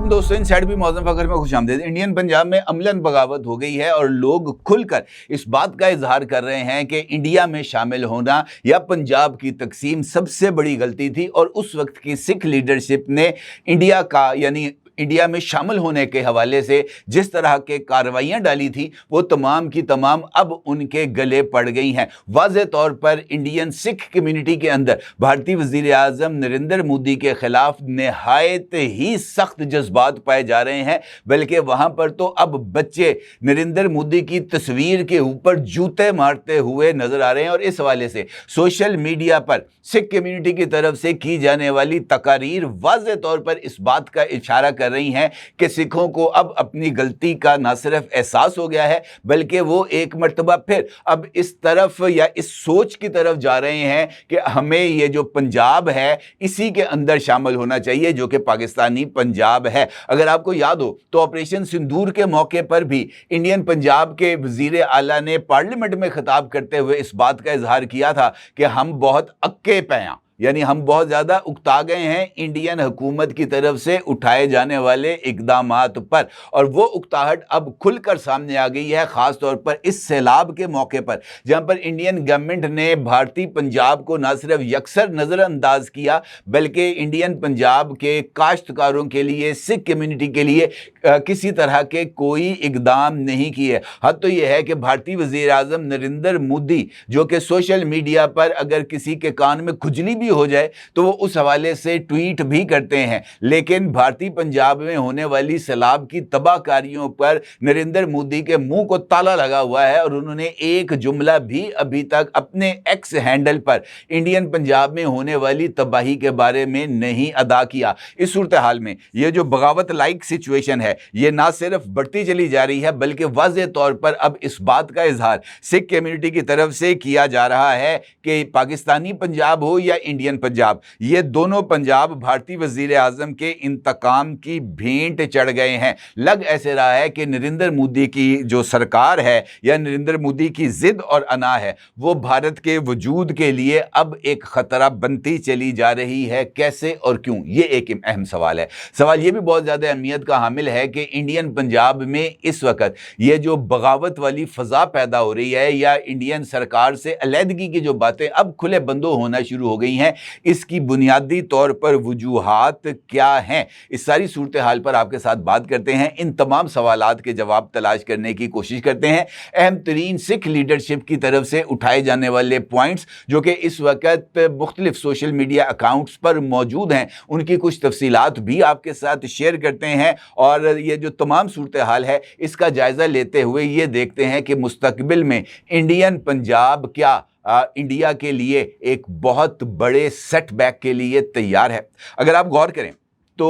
दोस्तों, इनसाइड भी मौज़ूद फ़खर में खुशामदीद। इंडियन पंजाब में अमलन बगावत हो गई है और लोग खुलकर इस बात का इजहार कर रहे हैं कि इंडिया में शामिल होना या पंजाब की तकसीम सबसे बड़ी गलती थी और उस वक्त की सिख लीडरशिप ने इंडिया का यानी इंडिया में शामिल होने के हवाले से जिस तरह के कार्रवाइयाँ डाली थी वो तमाम की तमाम अब उनके गले पड़ गई हैं। वाज़े तौर पर इंडियन सिख कम्युनिटी के अंदर भारतीय वज़ीर आज़म नरेंद्र मोदी के ख़िलाफ़ नहायत ही सख्त जज्बात पाए जा रहे हैं, बल्कि वहाँ पर तो अब बच्चे नरेंद्र मोदी की तस्वीर के ऊपर जूते मारते हुए नज़र आ रहे हैं। और इस हवाले से सोशल मीडिया पर सिख कम्युनिटी की तरफ से की जाने वाली तकारीर वाज़े तौर पर इस बात का इशारा कर रही हैं कि सिखों को अब अपनी गलती का न सिर्फ एहसास हो गया है बल्कि वो एक मर्तबा फिर अब इस तरफ या इस सोच की तरफ जा रहे हैं कि हमें ये जो पंजाब है इसी के अंदर शामिल होना चाहिए, जो कि पाकिस्तानी पंजाब है। अगर आपको याद हो तो ऑपरेशन सिंदूर के मौके पर भी इंडियन पंजाब के वजीर आला ने पार्लियामेंट में खिताब करते हुए इस बात का इजहार किया था कि हम बहुत अक्के पैं, यानी हम बहुत ज़्यादा उकता गए हैं इंडियन हुकूमत की तरफ से उठाए जाने वाले इक़दामात पर, और वो उकताहट अब खुलकर सामने आ गई है, ख़ास तौर पर इस सैलाब के मौके पर जहाँ पर इंडियन गवर्नमेंट ने भारतीय पंजाब को न सिर्फ यकसर नज़रअंदाज किया बल्कि इंडियन पंजाब के काश्तकारों के लिए, सिख कम्युनिटी के लिए किसी तरह के कोई इक़दाम नहीं किए। हद तो यह है कि भारतीय वज़ीर आज़म नरेंद्र मोदी जो कि सोशल मीडिया पर अगर किसी के कान में खुजली भी हो जाए तो वो उस हवाले से ट्वीट भी करते हैं, लेकिन भारतीय पंजाब में होने वाली सैलाब की तबाहकारियों पर नरेंद्र मोदी के मुंह को ताला लगा हुआ है और उन्होंने एक जुमला भी अभी तक अपने एक्स हैंडल पर इंडियन पंजाब में होने वाली तबाही के बारे में नहीं अदा किया। इस सूरत हाल में ये जो बगावत लाइक सिचुएशन है ये ना सिर्फ बढ़ती चली जा रही है बल्कि वाज़े तौर पर अब इस बात का इजहार सिख कम्युनिटी की तरफ से किया जा रहा है कि पाकिस्तानी पंजाब हो या इंडियन पंजाब, ये दोनों पंजाब भारतीय वजीर आज़म के इंतकाम की भेंट चढ़ गए हैं। लग ऐसे रहा है कि नरेंद्र मोदी की जो सरकार है या नरेंद्र मोदी की जिद और अना है वो भारत के वजूद के लिए अब एक ख़तरा बनती चली जा रही है। कैसे और क्यों, ये एक अहम सवाल है। सवाल ये भी बहुत ज़्यादा अहमियत का हामिल है कि इंडियन पंजाब में इस वक्त ये जो बगावत वाली फ़ज़ा पैदा हो रही है या इंडियन सरकार से अलहदगी की जो बातें अब खुले बंदों होना शुरू हो गई हैं, इसकी बुनियादी तौर पर वजूहात क्या हैं, इस सारी सूरत हाल पर आपके साथ बात करते हैं। इन तमाम सवालात के जवाब तलाश करने की कोशिश करते हैं। अहम तरीन सिख लीडरशिप की तरफ से उठाए जाने वाले पॉइंट्स जो कि इस वक्त मुख्तलिफ सोशल मीडिया अकाउंट्स पर मौजूद हैं, उनकी कुछ तफसीलात भी आपके साथ शेयर करते हैं और ये जो तमाम सूरत हाल है इसका जायज़ा लेते हुए ये देखते हैं कि मुस्तकबिल में इंडियन पंजाब क्या इंडिया के लिए एक बहुत बड़े सेटबैक के लिए तैयार है। अगर आप गौर करें तो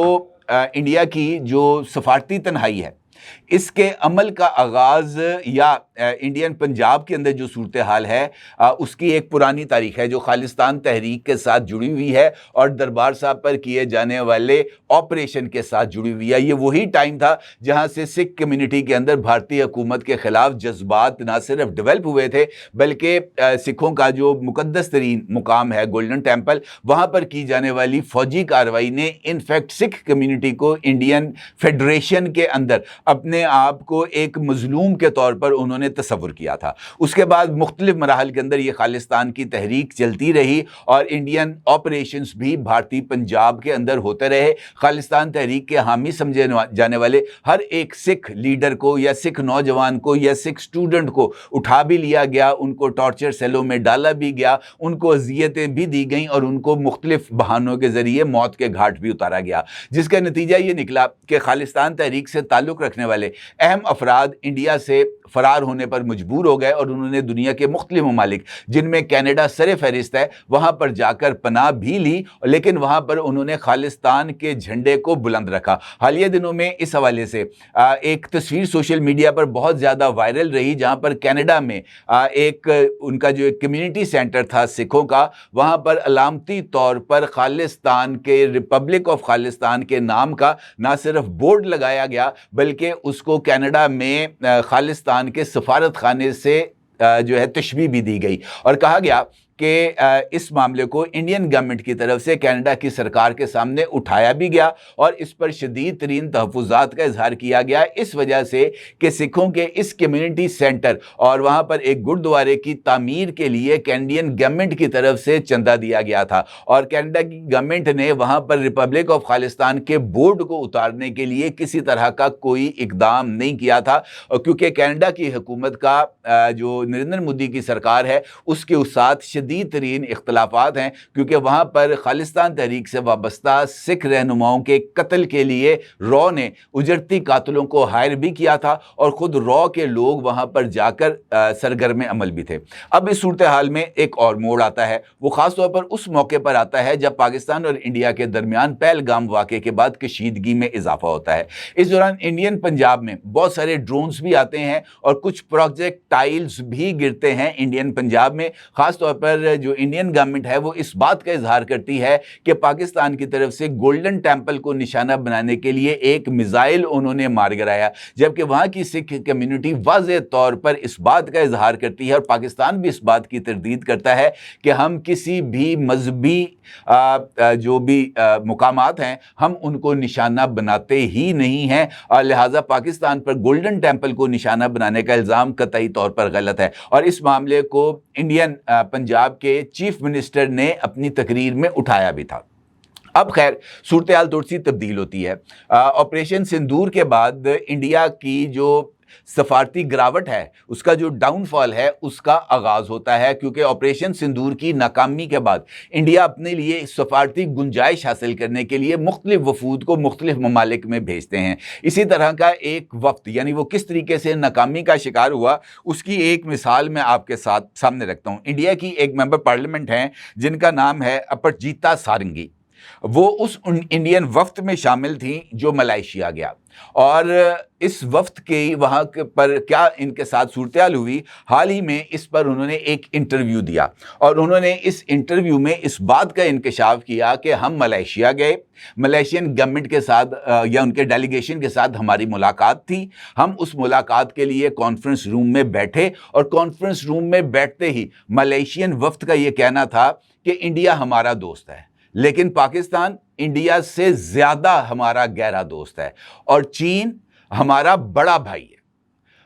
इंडिया की जो सफारती तन्हाई है इसके अमल का आगाज़ या इंडियन पंजाब के अंदर जो सूरत हाल है उसकी एक पुरानी तारीख है जो खालिस्तान तहरीक के साथ जुड़ी हुई है और दरबार साहब पर किए जाने वाले ऑपरेशन के साथ जुड़ी हुई है। ये वही टाइम था जहां से सिख कम्युनिटी के अंदर भारतीय हुकूमत के ख़िलाफ़ जज्बात ना सिर्फ डेवलप हुए थे बल्कि सिखों का जो मुकद्दस तरीन मुकाम है गोल्डन टेम्पल, वहाँ पर की जाने वाली फ़ौजी कार्रवाई ने इनफैक्ट सिख कम्युनिटी को इंडियन फेडरेशन के अंदर अपने आप को एक मजलूम के तौर पर उन्होंने तस्वुर किया था। उसके बाद मुख्तलिफ मराहल के अंदर ये खालिस्तान की तहरीक चलती रही और इंडियन ऑपरेशंस भी भारतीय पंजाब के अंदर होते रहे। खालिस्तान तहरीक के हामी समझे जाने वाले हर एक सिख लीडर को या सिख नौजवान को या सिख स्टूडेंट को उठा भी लिया गया, उनको टॉर्चर सेलों में डाला भी गया, उनको अजियतें भी दी गईं और उनको मुख्तलिफ बहानों के ज़रिए मौत के घाट भी उतारा गया, जिसका नतीजा ये निकला कि खालिस्तान तहरीक से ताल्लुक़ रखने वाले अहम अफराद इंडिया से फ़रार होने पर मजबूर हो गए और उन्होंने दुनिया के मुख्तलिफ ममालिक जिनमें कनाडा सर फहरिस्त है वहाँ पर जाकर पनाह भी ली, लेकिन वहाँ पर उन्होंने खालिस्तान के झंडे को बुलंद रखा। हालिया दिनों में इस हवाले से एक तस्वीर सोशल मीडिया पर बहुत ज़्यादा वायरल रही जहाँ पर कनाडा में एक उनका जो एक कम्युनिटी सेंटर था सिखों का, वहाँ पर अलामती तौर पर खालिस्तान के रिपब्लिक ऑफ खालिस्तान के नाम का ना सिर्फ बोर्ड लगाया गया बल्कि उसको कनाडा में खालिस्तान के सफारत खाने से जो है तशबीह भी दी गई और कहा गया कि इस मामले को इंडियन गवर्नमेंट की तरफ से कनाडा की सरकार के सामने उठाया भी गया और इस पर शदीद तरीन तहफ़्फ़ुज़ात का इजहार किया गया इस वजह से कि सिखों के इस कम्युनिटी सेंटर और वहाँ पर एक गुरुद्वारे की तामीर के लिए कैनेडियन गवर्नमेंट की तरफ से चंदा दिया गया था और कनाडा की गवर्नमेंट ने वहाँ पर रिपब्लिक ऑफ खालिस्तान के बोर्ड को उतारने के लिए किसी तरह का कोई इकदाम नहीं किया था और क्योंकि कनाडा की हुकूमत का जो नरेंद्र मोदी की सरकार है उसके साथ शदीद तरीन इख्तलाफात हैं क्योंकि वहाँ पर खालिस्तान तहरीक से वाबस्ता सिख रहनुमाओं के कत्ल के लिए रॉ ने उजरती कातलों को हायर भी किया था और ख़ुद रॉ के लोग वहाँ पर जाकर सरगर्म अमल भी थे। अब इस सूरत हाल में एक और मोड़ आता है, वो ख़ास तौर पर उस मौके पर आता है जब पाकिस्तान और इंडिया के दरमियान पहलगाम वाक़े के बाद कशीदगी में इजाफा होता है। इस दौरान इंडियन पंजाब में बहुत सारे ड्रोन्स भी आते हैं और कुछ प्रोजेक्टाइल्स भी गिरते हैं इंडियन पंजाब में। ख़ास तौर पर जो इंडियन गवर्नमेंट है वो इस बात का इजहार करती है कि पाकिस्तान की तरफ से गोल्डन टेम्पल को निशाना बनाने के लिए एक मिसाइल उन्होंने मार गिराया, जबकि वहाँ की सिख कम्युनिटी वाज़ेह तौर पर इस बात का इजहार करती है और पाकिस्तान भी इस बात की तरदीद करता है कि हम किसी भी मजहबी जो भी मुकामात हैं हम उनको निशाना बनाते ही नहीं हैं और लिहाजा पाकिस्तान पर गोल्डन टेम्पल को निशाना बनाने का इल्ज़ाम कतई तौर पर गलत है और इस मामले को इंडियन पंजाब के चीफ मिनिस्टर ने अपनी तकरीर में उठाया भी था। अब खैर सूरत हाल थोड़ी सी तब्दील होती है। ऑपरेशन सिंदूर के बाद इंडिया की जो सफारती गिरावट है उसका जो डाउनफॉल है उसका आगाज़ होता है क्योंकि ऑपरेशन सिंदूर की नाकामी के बाद इंडिया अपने लिए सफारती गुंजाइश हासिल करने के लिए मुख्तलिफ वफूद को मुख्तलिफ ममालिक में भेजते हैं। इसी तरह का एक वक्त यानी वो किस तरीके से नाकामी का शिकार हुआ उसकी एक मिसाल मैं आपके साथ सामने रखता हूँ। इंडिया की एक मेंबर पार्लियामेंट हैं जिनका नाम है अपरजीता सारंगी, वो उस इंडियन वफ्द में शामिल थी जो मलेशिया गया और इस वफ्द के वहाँ पर क्या इनके साथ सूरत-ए-हाल हुई, हाल ही में इस पर उन्होंने एक इंटरव्यू दिया और उन्होंने इस इंटरव्यू में इस बात का इंकशाफ किया कि हम मलेशिया गए, मलेशियन गवर्नमेंट के साथ या उनके डेलीगेशन के साथ हमारी मुलाकात थी, हम उस मुलाकात के लिए कॉन्फ्रेंस रूम में बैठे और कॉन्फ्रेंस रूम में बैठते ही मलेशियन वफ्द का ये कहना था कि इंडिया हमारा दोस्त है लेकिन पाकिस्तान इंडिया से ज़्यादा हमारा गहरा दोस्त है और चीन हमारा बड़ा भाई है।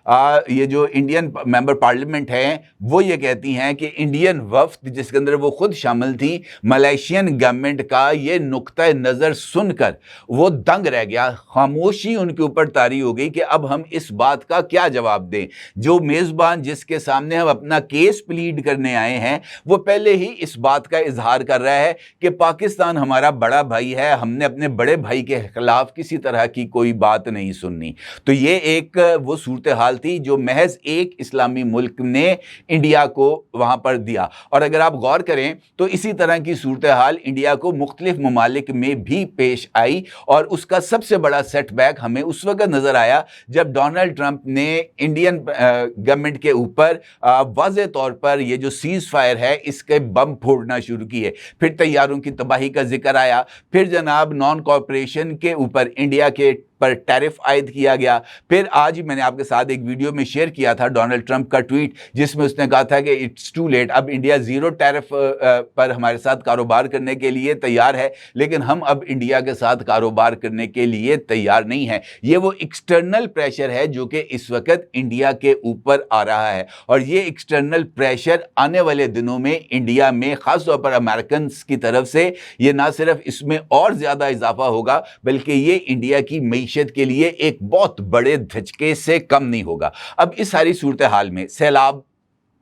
ये जो इंडियन मेंबर पार्लियामेंट हैं वो ये कहती हैं कि इंडियन वफ्द जिसके अंदर वो खुद शामिल थी मलेशियन गवर्नमेंट का ये नुक्ता नज़र सुनकर वो दंग रह गया, खामोशी उनके ऊपर तारी हो गई कि अब हम इस बात का क्या जवाब दें। जो मेज़बान जिसके सामने हम अपना केस प्लीड करने आए हैं वो पहले ही इस बात का इजहार कर रहा है कि पाकिस्तान हमारा बड़ा भाई है, हमने अपने बड़े भाई के खिलाफ किसी तरह की कोई बात नहीं सुननी। तो ये एक वो सूरत हाल थी जो महज एक इस्लामी मुल्क ने इंडिया को वहां पर दिया। और अगर आप गौर करें तो इसी तरह की सूरत हाल इंडिया को मुख्तलिफ ममालिक में भी पेश आई और उसका सबसे बड़ा सेटबैक हमें उस वक्त नजर आया जब डोनाल्ड ट्रंप ने इंडियन गवर्नमेंट के ऊपर वाज़ेह तौर पर ये जो सीज फायर है इसके बम फोड़ना शुरू किए। फिर तैयारों की तबाही का जिक्र आया, फिर जनाब नॉन कॉर्पोरेशन के ऊपर इंडिया के पर टैरिफ आयद किया गया। फिर आज ही मैंने आपके साथ एक वीडियो में शेयर किया था डोनाल्ड ट्रंप का ट्वीट जिसमें उसने कहा था कि इट्स टू लेट, अब इंडिया ज़ीरो टैरिफ पर हमारे साथ कारोबार करने के लिए तैयार है लेकिन हम अब इंडिया के साथ कारोबार करने के लिए तैयार नहीं हैं। ये वो एक्सटर्नल प्रेशर है जो कि इस वक्त इंडिया के ऊपर आ रहा है और ये एक्सटर्नल प्रेशर आने वाले दिनों में इंडिया में ख़ास तौर पर अमेरिकन की तरफ से ये ना सिर्फ इसमें और ज़्यादा इजाफा होगा बल्कि ये इंडिया की मईशत के लिए एक बहुत बड़े धचके से कम नहीं होगा। अब इस सारी सूरत हाल में सैलाब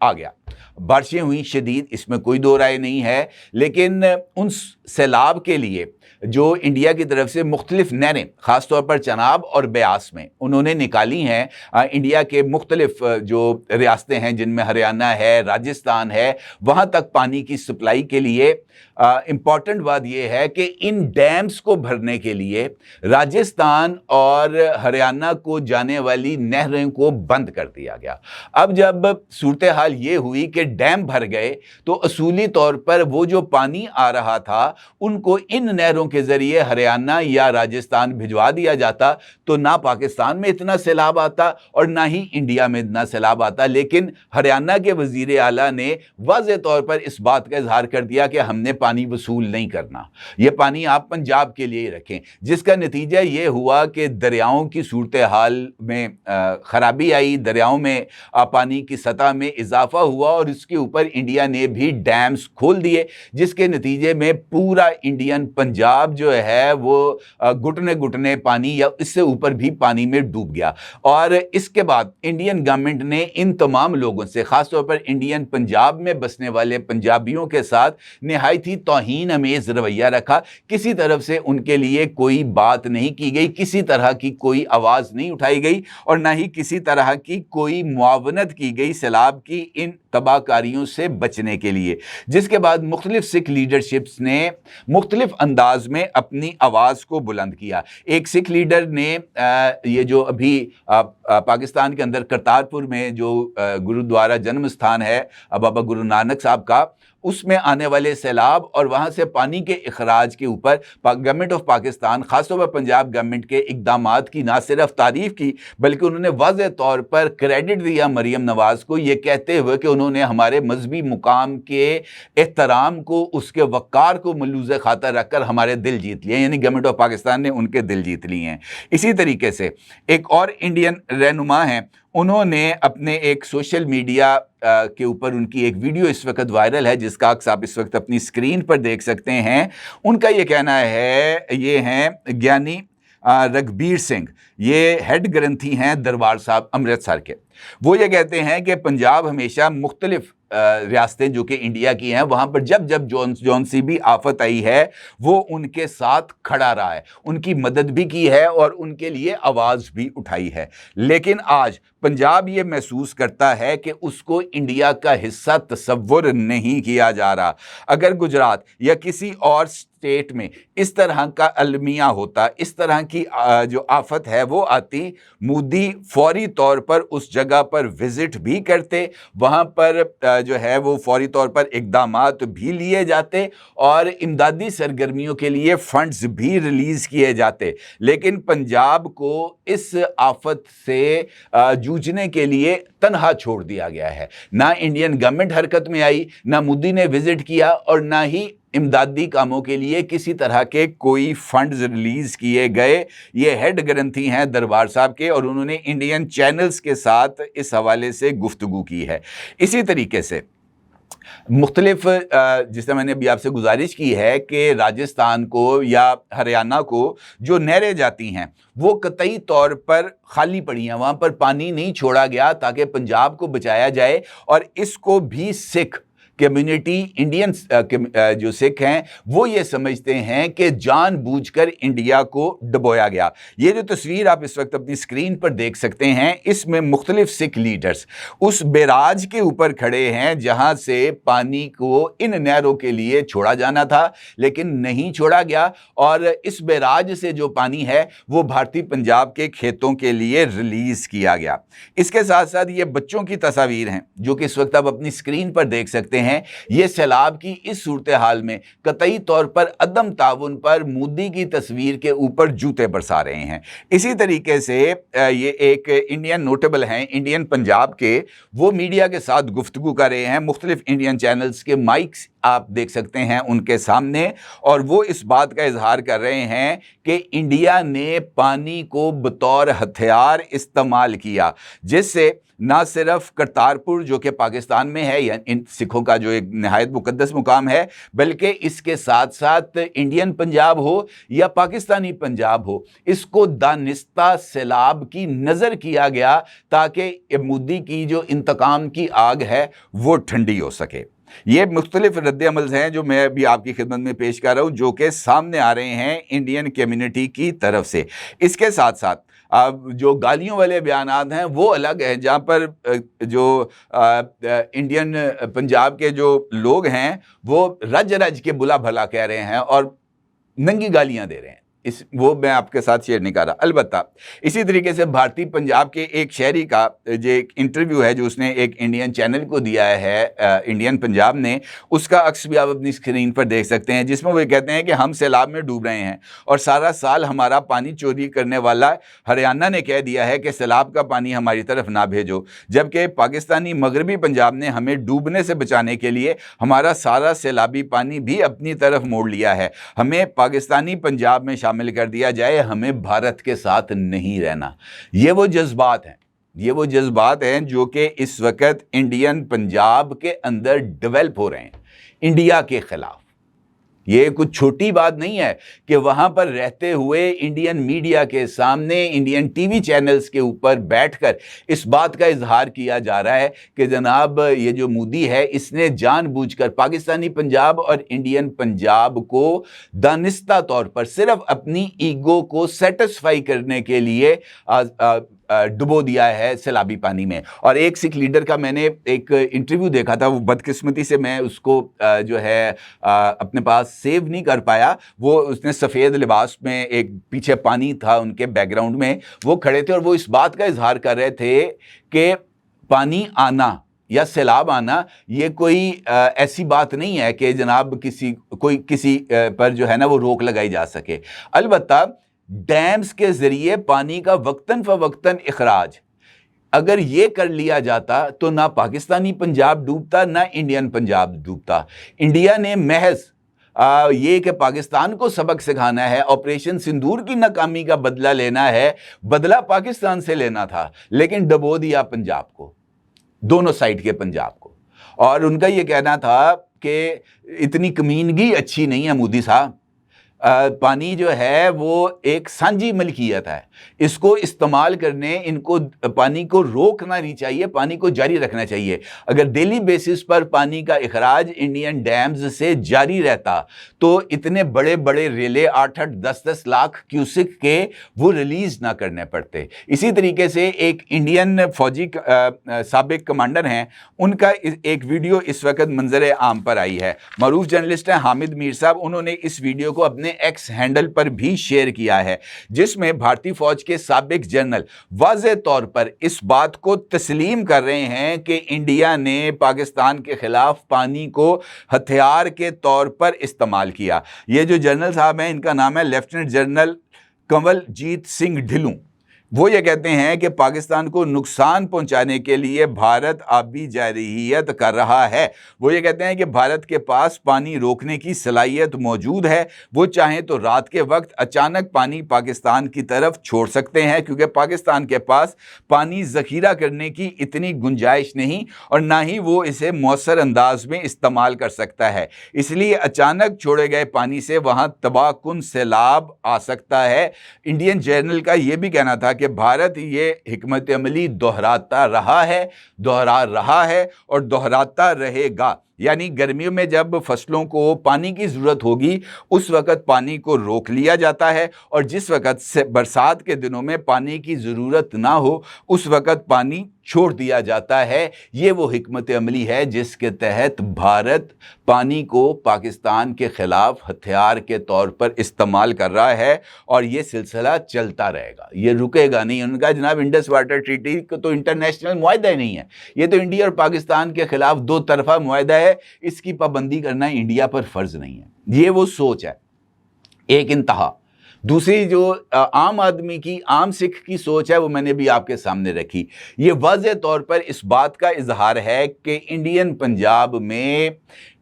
आ गया, बारिशें हुई शदीद, इसमें कोई दो राय नहीं है, लेकिन उन सैलाब के लिए जो इंडिया की तरफ से मुख्तलिफ नहरें ख़ास तौर पर चनाब और ब्यास में उन्होंने निकाली हैं, इंडिया के मुख्तलिफ जो रियासतें हैं जिनमें हरियाणा है, राजस्थान है, वहाँ तक पानी की सप्लाई के लिए इम्पॉर्टेंट बात यह है कि इन डैम्स को भरने के लिए राजस्थान और हरियाणा को जाने वाली नहरों को बंद कर दिया गया। अब जब सूरत हाल ये हुई कि डैम भर गए तो असूली तौर पर वो जो पानी आ रहा था उनको इन नहरों के जरिए हरियाणा या राजस्थान भिजवा दिया जाता तो ना पाकिस्तान में इतना सैलाब आता और ना ही इंडिया में इतना सैलाब आता। लेकिन हरियाणा के वजीर आला ने वाज़ेह तौर पर इस बात का इजहार कर दिया कि हमने पानी वसूल नहीं करना, ये पानी आप पंजाब के लिए रखें, जिसका नतीजा ये हुआ कि दरियाओं की सूरत हाल में खराबी आई, दरियाओं में पानी की सतह में इजाफा हुआ और इसके ऊपर इंडिया ने भी डैम्स खोल दिए, जिसके नतीजे में पूरा इंडियन पंजाब जो है वो घुटने घुटने पानी या इससे ऊपर भी पानी में डूब गया। और इसके बाद इंडियन गवर्नमेंट ने इन तमाम लोगों से, खासतौर पर इंडियन पंजाब में बसने वाले पंजाबियों के साथ निहायत ही तौहीन अमेज रवैया रखा। किसी तरफ से उनके लिए कोई बात नहीं की गई, किसी तरह की कोई आवाज़ नहीं उठाई गई और ना ही किसी तरह की कोई मुआवनत की गई सैलाब की इन तबाहकारियों से बचने के लिए। जिसके बाद मुख्तलिफ सिख लीडरशिप्स ने मुख्तलिफ अंदाज में अपनी आवाज़ को बुलंद किया। एक सिख लीडर ने ये जो अभी पाकिस्तान के अंदर करतारपुर में जो गुरुद्वारा जन्म स्थान है बाबा गुरु नानक साहब का, उसमें आने वाले सैलाब और वहाँ से पानी के अखराज के ऊपर गवर्नमेंट ऑफ पाकिस्तान, खासतौर पर पंजाब गवर्नमेंट के इक़दामात की ना सिर्फ तारीफ़ की बल्कि उन्होंने वाज़ेह तौर पर क्रेडिट दिया मरीम नवाज़ को, ये कहते हुए कि उन्होंने हमारे मजहबी मुकाम के एहतराम को, उसके वक़ार को मलूज़ खातर रखकर हमारे दिल जीत लिए, यानी गवर्नमेंट ऑफ पाकिस्तान ने उनके दिल जीत लिए हैं। इसी तरीके से एक और इंडियन रहनुमा हैं, उन्होंने अपने एक सोशल मीडिया के ऊपर उनकी एक वीडियो इस वक्त वायरल है जिसका अक्स आप इस वक्त अपनी स्क्रीन पर देख सकते हैं। उनका ये कहना है, ये हैं ज्ञानी रघबीर सिंह, ये हेड ग्रंथी हैं दरबार साहब अमृतसर के। वो ये कहते हैं कि पंजाब हमेशा मुख्तलिफ रियासतें जो कि इंडिया की हैं, वहाँ पर जब जब जौन सी भी आफत आई है वो उनके साथ खड़ा रहा है, उनकी मदद भी की है और उनके लिए आवाज़ भी उठाई है। लेकिन आज पंजाब ये महसूस करता है कि उसको इंडिया का हिस्सा तस्वुर नहीं किया जा रहा। अगर गुजरात या किसी और स्टेट में इस तरह का अलमिया होता, इस तरह की जो आफत है वो आती, मोदी फौरी तौर पर उस जगह पर विज़िट भी करते, वहाँ पर जो है वो फौरी तौर पर इक़दामात भी लिए जाते और इमदादी सरगर्मियों के लिए फ़ंड्स भी रिलीज़ किए जाते। लेकिन पंजाब को इस आफत से जूझने के लिए तनहा छोड़ दिया गया है। ना इंडियन गवर्नमेंट हरकत में आई, ना मोदी ने विज़िट किया और ना ही इमदादी कामों के लिए किसी तरह के कोई फंड्स रिलीज़ किए गए। ये हेड ग्रंथी हैं दरबार साहब के और उन्होंने इंडियन चैनल्स के साथ इस हवाले से गुफ्तगू की है। इसी तरीके से मुख्तलिफ जिससे मैंने अभी आपसे गुजारिश की है कि राजस्थान को या हरियाणा को जो नहरें जाती हैं वो कतई तौर पर खाली पड़ी हैं, वहाँ पर पानी नहीं छोड़ा गया ताकि पंजाब को बचाया जाए। और इसको भी सिख कम्युनिटी, इंडियन जो सिख हैं वो ये समझते हैं कि जानबूझकर इंडिया को डुबोया गया। ये जो तस्वीर आप इस वक्त अपनी स्क्रीन पर देख सकते हैं, इसमें मुख्तलिफ सिख लीडर्स उस बैराज के ऊपर खड़े हैं जहां से पानी को इन नहरों के लिए छोड़ा जाना था लेकिन नहीं छोड़ा गया। और इस बैराज से जो पानी है वो भारतीय पंजाब के खेतों के लिए रिलीज़ किया गया। इसके साथ साथ ये बच्चों की तस्वीर हैं जो कि इस वक्त आप अपनी स्क्रीन पर देख सकते हैं। ये सैलाब की इस सूरत हाल में कतई तौर पर अदम ताउन पर मोदी की तस्वीर के ऊपर जूते बरसा रहे हैं। इसी तरीके से ये एक इंडियन नोटेबल हैं इंडियन पंजाब के, वो मीडिया के साथ गुफ्तगू कर रहे हैं। मुख्तलिफ इंडियन चैनल्स के माइक्स आप देख सकते हैं उनके सामने और वो इस बात का इजहार कर रहे हैं कि इंडिया ने पानी को बतौर हथियार इस्तेमाल किया, जिससे ना सिर्फ करतारपुर जो कि पाकिस्तान में है या इन सिखों का जो एक नहायत मुकद्दस मुकाम है, बल्कि इसके साथ साथ इंडियन पंजाब हो या पाकिस्तानी पंजाब हो, इसको दानिस्ता सैलाब की नज़र किया गया ताकि मोदी की जो इंतकाम की आग है वो ठंडी हो सके। ये मुख्तलिफ रद्द अमल हैं जो मैं अभी आपकी खिदमत में पेश कर रहा हूँ जो कि सामने आ रहे हैं इंडियन कम्युनिटी की तरफ से। इसके साथ साथ जो गालियों वाले बयानात हैं वो अलग है, जहाँ पर जो इंडियन पंजाब के जो लोग हैं वो रज रज के बुला भला कह रहे हैं और नंगी गालियाँ दे रहे हैं। वो मैं आपके साथ शेयर नहीं कर रहा। अलबत्ता इसी तरीके से भारतीय पंजाब के एक शहरी का जो एक इंटरव्यू है जो उसने एक इंडियन चैनल को दिया है, इंडियन पंजाब ने, उसका अक्स भी आप अपनी स्क्रीन पर देख सकते हैं, जिसमें वो कहते हैं कि हम सैलाब में डूब रहे हैं और सारा साल हमारा पानी चोरी करने वाला हरियाणा ने कह दिया है कि सैलाब का पानी हमारी तरफ ना भेजो, जबकि पाकिस्तानी मगरबी पंजाब ने हमें डूबने से बचाने के लिए हमारा सारा सैलाबी पानी भी अपनी तरफ मोड़ लिया है। हमें पाकिस्तानी पंजाब में शामिल कर दिया जाए, हमें भारत के साथ नहीं रहना। ये वो जज्बात हैं, ये वो जज्बात हैं जो कि इस वक्त इंडियन पंजाब के अंदर डेवलप हो रहे हैं इंडिया के खिलाफ। ये कुछ छोटी बात नहीं है कि वहां पर रहते हुए इंडियन मीडिया के सामने, इंडियन टीवी चैनल्स के ऊपर बैठकर इस बात का इजहार किया जा रहा है कि जनाब ये जो मोदी है इसने जानबूझकर पाकिस्तानी पंजाब और इंडियन पंजाब को दानिस्ता तौर पर सिर्फ अपनी ईगो को सेटिस्फाई करने के लिए डुबो दिया है सैलाबी पानी में। और एक सिख लीडर का मैंने एक इंटरव्यू देखा था, वो बदकिस्मती से मैं उसको जो है अपने पास सेव नहीं कर पाया। वो उसने सफ़ेद लिबास में, एक पीछे पानी था उनके बैकग्राउंड में, वो खड़े थे और वो इस बात का इजहार कर रहे थे कि पानी आना या सैलाब आना ये कोई ऐसी बात नहीं है कि जनाब किसी पर जो है ना वो रोक लगाई जा सके। अलबत्ता डैम्स के जरिए पानी का वक्तन फवक्तन इखराज अगर ये कर लिया जाता तो ना पाकिस्तानी पंजाब डूबता ना इंडियन पंजाब डूबता। इंडिया ने महज ये कि पाकिस्तान को सबक सिखाना है, ऑपरेशन सिंदूर की नाकामी का बदला लेना है, बदला पाकिस्तान से लेना था, लेकिन डबो दिया पंजाब को, दोनों साइड के पंजाब को। और उनका ये कहना था कि इतनी कमीनगी अच्छी नहीं है मोदी साहब, पानी जो है वो एक सांझी मलकियत है, इसको इस्तेमाल करने, इनको पानी को रोकना नहीं चाहिए, पानी को जारी रखना चाहिए। अगर डेली बेसिस पर पानी का इखराज इंडियन डैम्स से जारी रहता तो इतने बड़े बड़े रेले 8-8, 10-10 लाख क्यूसिक के वो रिलीज ना करने पड़ते। इसी तरीके से एक इंडियन फौजी साबिक कमांडर हैं, उनका एक वीडियो इस वक्त मंजर आम पर आई है। मरूफ जर्नलिस्ट हैं हामिद मीर साहब, उन्होंने इस वीडियो को अपने एक्स हैंडल पर भी शेयर किया है, जिसमें भारतीय फौज के साबिक जनरल वाज़े तौर पर इस बात को तस्लीम कर रहे हैं कि इंडिया ने पाकिस्तान के खिलाफ पानी को हथियार के तौर पर इस्तेमाल किया। ये जो जनरल साहब हैं इनका नाम है लेफ्टिनेंट जनरल कंवलजीत सिंह ढिल्लों। वो ये कहते हैं कि पाकिस्तान को नुकसान पहुंचाने के लिए भारत आबी जारहियत कर रहा है। वो ये कहते हैं कि भारत के पास पानी रोकने की सलाहियत मौजूद है, वो चाहें तो रात के वक्त अचानक पानी पाकिस्तान की तरफ छोड़ सकते हैं, क्योंकि पाकिस्तान के पास पानी ज़ख़ीरा करने की इतनी गुंजाइश नहीं और ना ही वो इसे मौसर अंदाज में इस्तेमाल कर सकता है। इसलिए अचानक छोड़े गए पानी से वहाँ तबाहकुन सैलाब आ सकता है। इंडियन जर्नल का ये भी कहना था कि भारत ये हिकमत अमली दोहराता रहा है, दोहरा रहा है और दोहराता रहेगा। यानी गर्मियों में जब फसलों को पानी की ज़रूरत होगी उस वक़्त पानी को रोक लिया जाता है, और जिस वक़्त से बरसात के दिनों में पानी की ज़रूरत ना हो उस वक़्त पानी छोड़ दिया जाता है। ये वो हिकमत अमली है जिसके तहत भारत पानी को पाकिस्तान के ख़िलाफ़ हथियार के तौर पर इस्तेमाल कर रहा है, और ये सिलसिला चलता रहेगा, ये रुकेगा नहीं। उनका जनाब इंडस वाटर ट्रीटी को तो इंटरनेशनल मुआहदा ही नहीं है, ये तो इंडिया और पाकिस्तान के ख़िलाफ़ दो तरफा मुआहदा है, इसकी पाबंदी करना इंडिया पर फ़र्ज़ नहीं है। ये वो सोच है एक इंतहा। दूसरी जो आम आदमी की, आम सिख की सोच है वो मैंने भी आपके सामने रखी। ये वाज़े तौर पर इस बात का इजहार है कि इंडियन पंजाब में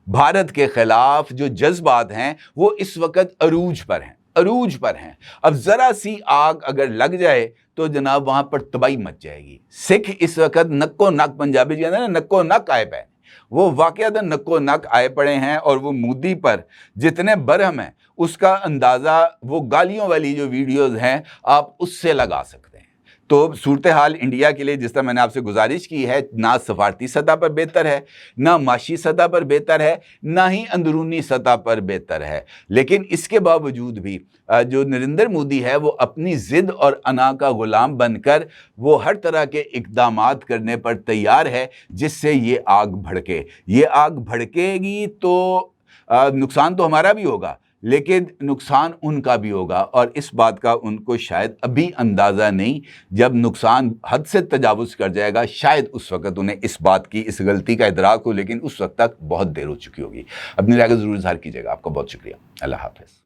भारत के ख़िलाफ़ जो जज्बात हैं वो इस वक्त अरूज पर हैं, अरूज पर हैं। अब ज़रा सी आग अगर लग जाए तो जनाब वहाँ पर तबाही मच जाएगी। सिख इस वक्त नक्को नक, पंजाबी जो है ना नक्को नक आए पे, वो वाक़यातन नक्को नक आए पड़े हैं, और वो मोदी पर जितने बरहम हैं उसका अंदाज़ा वो गालियों वाली जो वीडियोज़ हैं आप उससे लगा सकते हैं। तो सूरत हाल इंडिया के लिए जिस तरह मैंने आपसे गुजारिश की है, ना सफारती सतह पर बेहतर है, ना माशी सतह पर बेहतर है, ना ही अंदरूनी सतह पर बेहतर है। लेकिन इसके बावजूद भी जो नरेंद्र मोदी है वो अपनी ज़िद और अना का ग़ुलाम बनकर वो हर तरह के इक़दामात करने पर तैयार है जिससे ये आग भड़के। ये आग भड़केगी तो नुकसान तो हमारा भी होगा, لیکن نقصان ان کا بھی ہوگا، اور اس بات کا ان کو شاید ابھی اندازہ نہیں۔ جب نقصان حد سے تجاوز کر جائے گا شاید اس وقت انہیں اس بات کی، اس غلطی کا ادراک ہو، لیکن اس وقت تک بہت دیر ہو چکی ہوگی۔ اپنی رائے کو ضرور اظہار کیجیے گا۔ آپ کا بہت شکریہ۔ اللہ حافظ۔